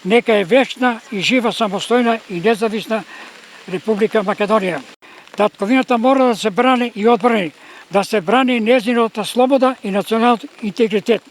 Нека е вечна и жива самостојна и независна Република Македонија. Татковината мора да се брани и одбрани, да се брани нејзината слобода и националниот интегритет.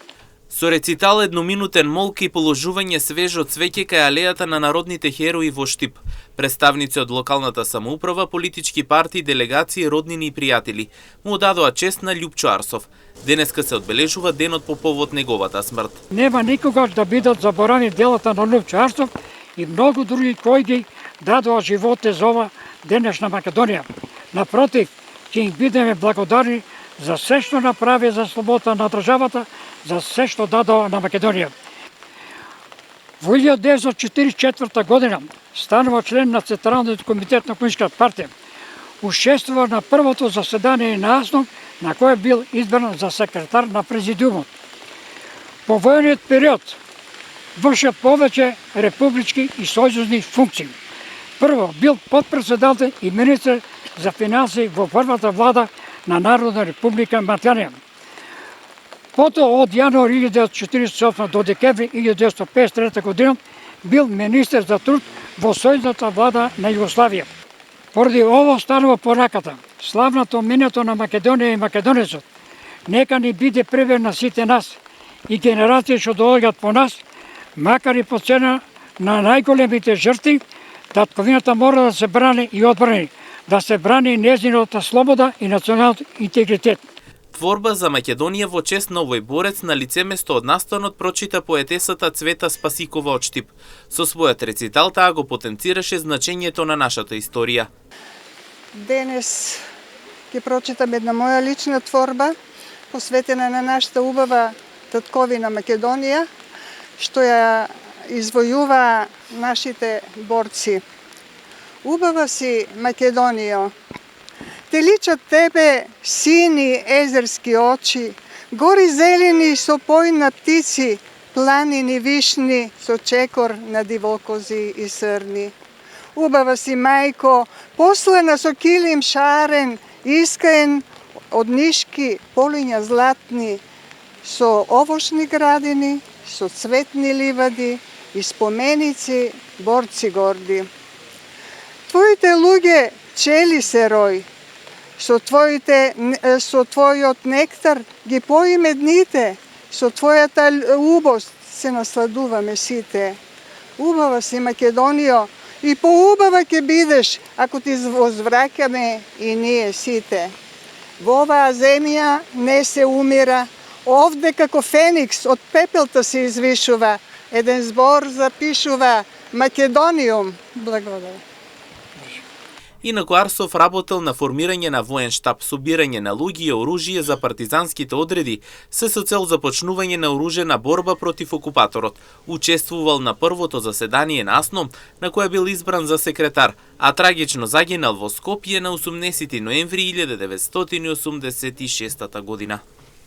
Со рецитал, едноминутен молк и положување свежо цвеќе кај алејата на народните херои во Штип, представници од локалната самоуправа, политички партии, делегации, роднини и пријатели му дадоа чест на Љупчо Арсов. Денеска се одбележува денот по повод неговата смрт. Нема никогаш да бидат заборавени делата на Љупчо Арсов и многу други кои ги дадоа животе за ова денешна Македонија. Напротив, ќе им бидеме благодарни за се што направи за слобода на државата, за се што дадоа на Македонија. Во 1944 година станува член на Централниот комитет на Комунистичката партија. Учествува на првото заседание на АСНО, на кое бил избран за секретар на президиумот. По војниот период врши повеќе републички и сојузни функции. Прво бил подпредседател и министер за финансии во првата влада на Народна република Македонија. Потоа од јануари 1948 до декември 1953 година бил министер за труд во сојузната влада на Југославија. Поради ово станува пораката, славното минато на Македонија и македонецот, нека ни биде пример на сите нас и генерации што доаѓаат по нас, макар и по цена на најголемите жртви, татковината мора да се брани и одбрани, да се брани нејзината слобода и националниот интегритет. Творба за Македонија во чест на овој борец на лице место од настанот прочита поетесата Цвета Спасикова од Штип. Со својот рецитал таа го потенцираше значењето на нашата историја. Денес ќе прочитам една моја лична творба, посветена на нашата убава татковина Македонија, што ја извојува нашите борци. Убава си, Македонијо, те личат тебе сини езерски очи, гори зелени со пој на птици, планини вишни со чекор на дивокози и срни. Убава си, мајко, послена со килим шарен, искаен од нишки полиња златни, со овошни градини, со цветни ливади и споменици борци горди. Твоите луѓе чели се рој, со твојот нектар ги поиме дните, со твојата убост се насладуваме сите. Убава си, Македонијо, и поубава ќе бидеш ако ти возвраќаме и ние сите. Во оваа земја не се умира, овде како феникс од пепелта се извишува, еден збор запишува Македониум. Благодарам. Инаку Арсов работел на формирање на воен штаб, собирање на луѓе и оружје за партизанските одреди, се со цел започнување на оружена борба против окупаторот. Учествувал на првото заседание на АСНО, на кое бил избран за секретар, а трагично загинал во Скопје на 18 ноември 1986 година.